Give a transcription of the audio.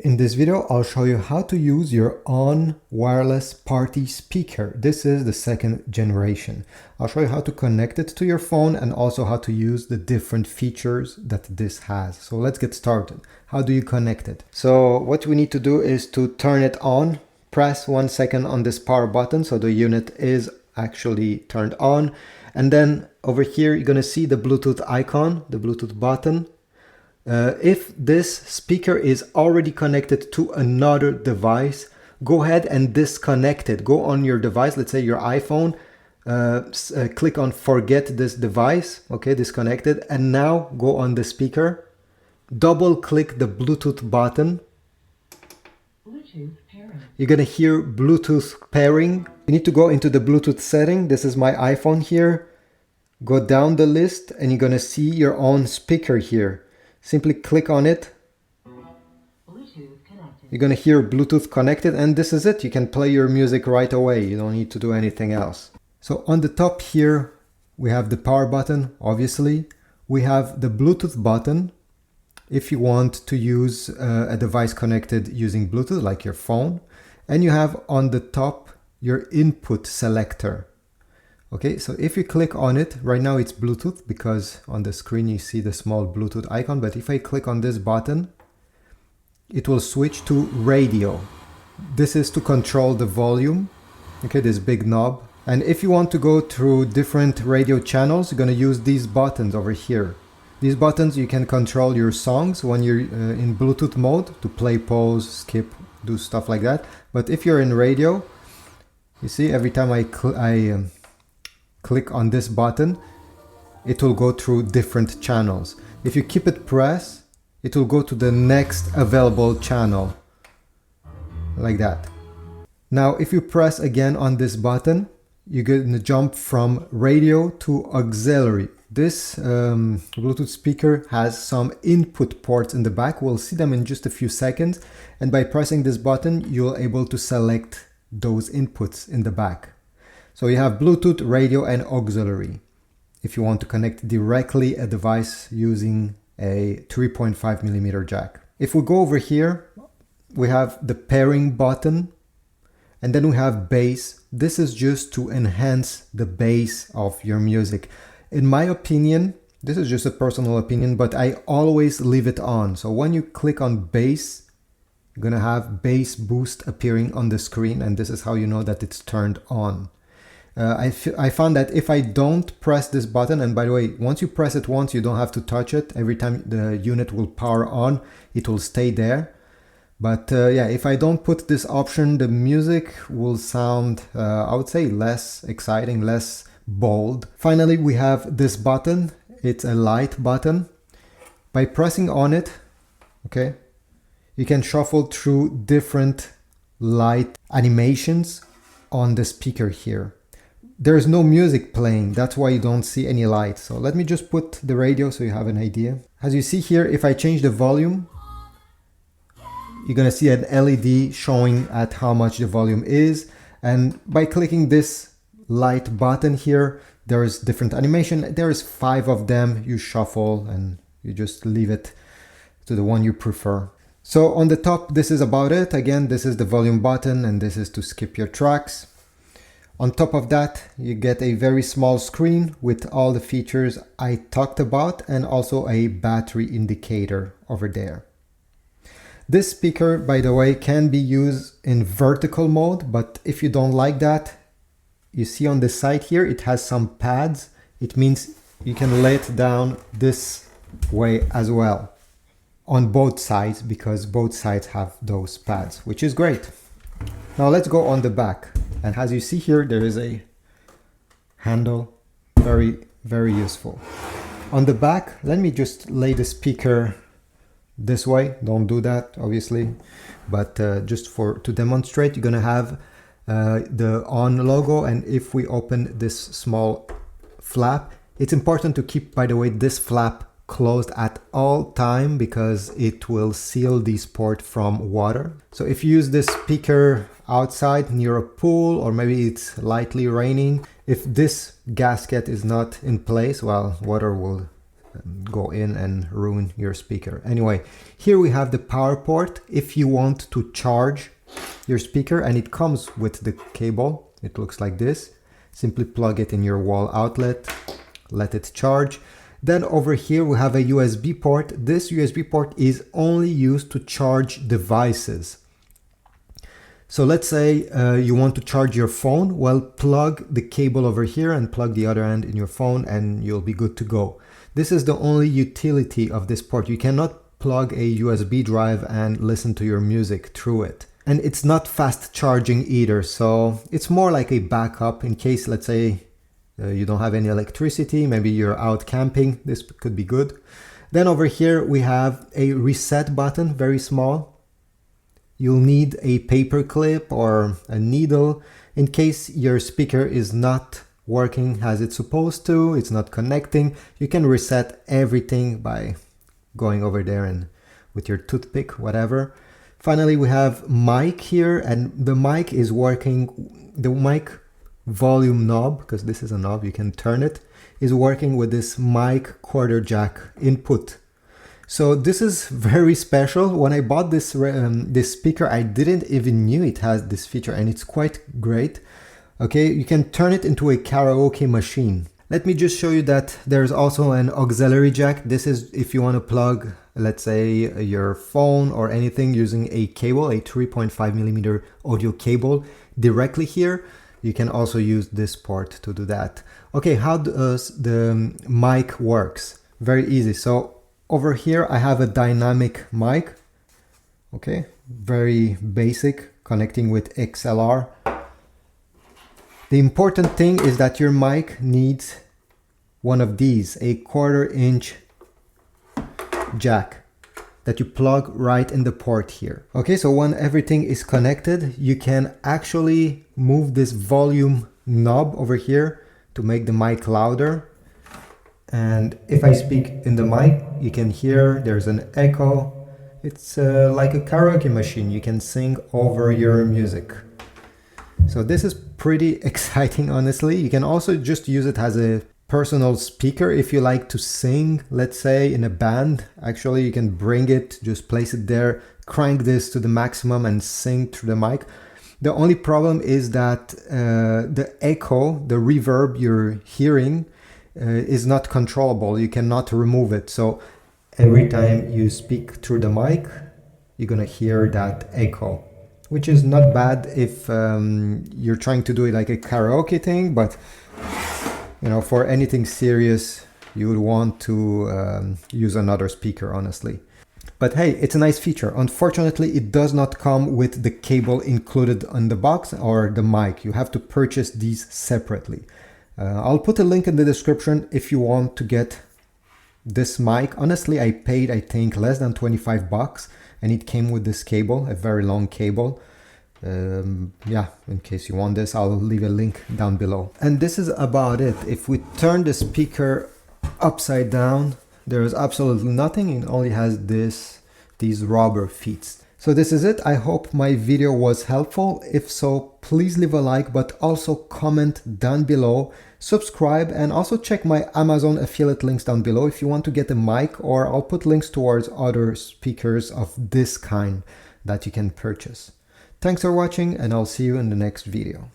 In this video, I'll show you how to use your Onn wireless party speaker. This is the second generation. I'll show you how to connect it to your phone and also how to use the different features that this has. So let's get started. How do you connect it? So what we need to do is to turn it on. Press 1 second on this power button so the unit is actually turned on. And then over here, you're going to see the Bluetooth icon, the Bluetooth button. If this speaker is already connected to another device, go ahead and disconnect it. Go on your device, let's say your iPhone, click on forget this device, okay, disconnect it, and now go on the speaker, double click the Bluetooth button. Bluetooth pairing. You're gonna hear Bluetooth pairing. You need to go into the Bluetooth setting. This is my iPhone here. Go down the list and you're gonna see your own speaker here. Simply click on it. Bluetooth connected. You're gonna hear Bluetooth connected, and this is it. You can play your music right away. You don't need to do anything else. So on the top here, we have the power button, obviously. We have the Bluetooth button. If you want to use a device connected using Bluetooth, like your phone. And you have on the top your input selector. Okay, so if you click on it, right now it's Bluetooth because on the screen you see the small Bluetooth icon, but if I click on this button, it will switch to radio. This is to control the volume, okay, this big knob. And if you want to go through different radio channels, you're going to use these buttons over here. These buttons, you can control your songs when you're in Bluetooth mode to play, pause, skip, do stuff like that. But if you're in radio, you see every time I click on this button, it will go through different channels. If you keep it pressed, it will go to the next available channel, like that. Now, if you press again on this button, you're going to jump from radio to auxiliary. This Bluetooth speaker has some input ports in the back. We'll see them in just a few seconds. And by pressing this button, you're able to select those inputs in the back. So you have Bluetooth, radio, and auxiliary if you want to connect directly a device using a 3.5mm jack. If we go over here, we have the pairing button, and then we have bass. This is just to enhance the bass of your music. In my opinion, this is just a personal opinion, but I always leave it on. So when you click on bass, you're gonna have bass boost appearing on the screen, and this is how you know that it's turned on. I found that if I don't press this button, and by the way, once you press it once, you don't have to touch it. Every time the unit will power on, it will stay there. But yeah, if I don't put this option, the music will sound, I would say, less exciting, less bold. Finally, we have this button. It's a light button. By pressing on it, okay, you can shuffle through different light animations on the speaker here. There's no music playing, that's why you don't see any light. So let me just put the radio so you have an idea. As you see here, if I change the volume, you're gonna see an LED showing at how much the volume is. And by clicking this light button here, there's different animation. There's 5 of them. You shuffle and you just leave it to the one you prefer. So on the top, this is about it. Again, this is the volume button and this is to skip your tracks. On top of that, you get a very small screen with all the features I talked about and also a battery indicator over there. This speaker, by the way, can be used in vertical mode, but if you don't like that, you see on the side here, it has some pads. It means you can lay it down this way as well on both sides, because both sides have those pads, which is great. Now let's go on the back. And as you see here, there is a handle, very, very useful. On the back, let me just lay the speaker this way. Don't do that, obviously. But just to demonstrate, you're gonna have the Onn logo. And if we open this small flap, it's important to keep, by the way, this flap closed at all time because it will seal this port from water. So if you use this speaker outside near a pool, or maybe it's lightly raining, if this gasket is not in place, well, water will go in and ruin your speaker. Anyway, here we have the power port. If you want to charge your speaker, and it comes with the cable, it looks like this. Simply plug it in your wall outlet, let it charge. Then over here we have a USB port. This USB port is only used to charge devices. So let's say you want to charge your phone. Well, plug the cable over here and plug the other end in your phone and you'll be good to go. This is the only utility of this port. You cannot plug a USB drive and listen to your music through it. And it's not fast charging either. So it's more like a backup in case, let's say, you don't have any electricity. Maybe you're out camping. This could be good. Then over here we have a reset button, very small. You'll need a paper clip or a needle in case your speaker is not working as it's supposed to, it's not connecting. You can reset everything by going over there and with your toothpick, whatever. Finally, we have mic here, and the mic is working. The mic volume knob, because this is a knob, you can turn it, is working with this mic quarter jack input. So this is very special. When I bought this speaker, I didn't even knew it has this feature, and it's quite great. Okay, you can turn it into a karaoke machine. Let me just show you that there's also an auxiliary jack. This is if you want to plug, let's say, your phone or anything using a cable, a 3.5mm audio cable directly here. You can also use this port to do that. Okay, how does the mic works? Very easy. So over here, I have a dynamic mic, okay, very basic, connecting with XLR. The important thing is that your mic needs one of these, a 1/4" jack that you plug right in the port here. Okay, so when everything is connected, you can actually move this volume knob over here to make the mic louder. And if I speak in the mic, you can hear there's an echo. It's like a karaoke machine. You can sing over your music. So this is pretty exciting, honestly. You can also just use it as a personal speaker if you like to sing, let's say in a band. Actually, you can bring it, just place it there, crank this to the maximum and sing through the mic. The only problem is that the echo, the reverb you're hearing, is not controllable. You cannot remove it. So every time you speak through the mic, you're gonna hear that echo, which is not bad if you're trying to do it like a karaoke thing, but you know, for anything serious, you would want to use another speaker, honestly. But hey, it's a nice feature. Unfortunately, it does not come with the cable included on the box or the mic. You have to purchase these separately. I'll put a link in the description if you want to get this mic. Honestly, I paid, I think, less than 25 bucks, and it came with this cable, a very long cable. Yeah, in case you want this, I'll leave a link down below. And this is about it. If we turn the speaker upside down, there is absolutely nothing. It only has these rubber feet. So this is it. I hope my video was helpful. If so, please leave a like, but also comment down below, subscribe, and also check my Amazon affiliate links down below if you want to get a mic, or I'll put links towards other speakers of this kind that you can purchase. Thanks for watching, and I'll see you in the next video.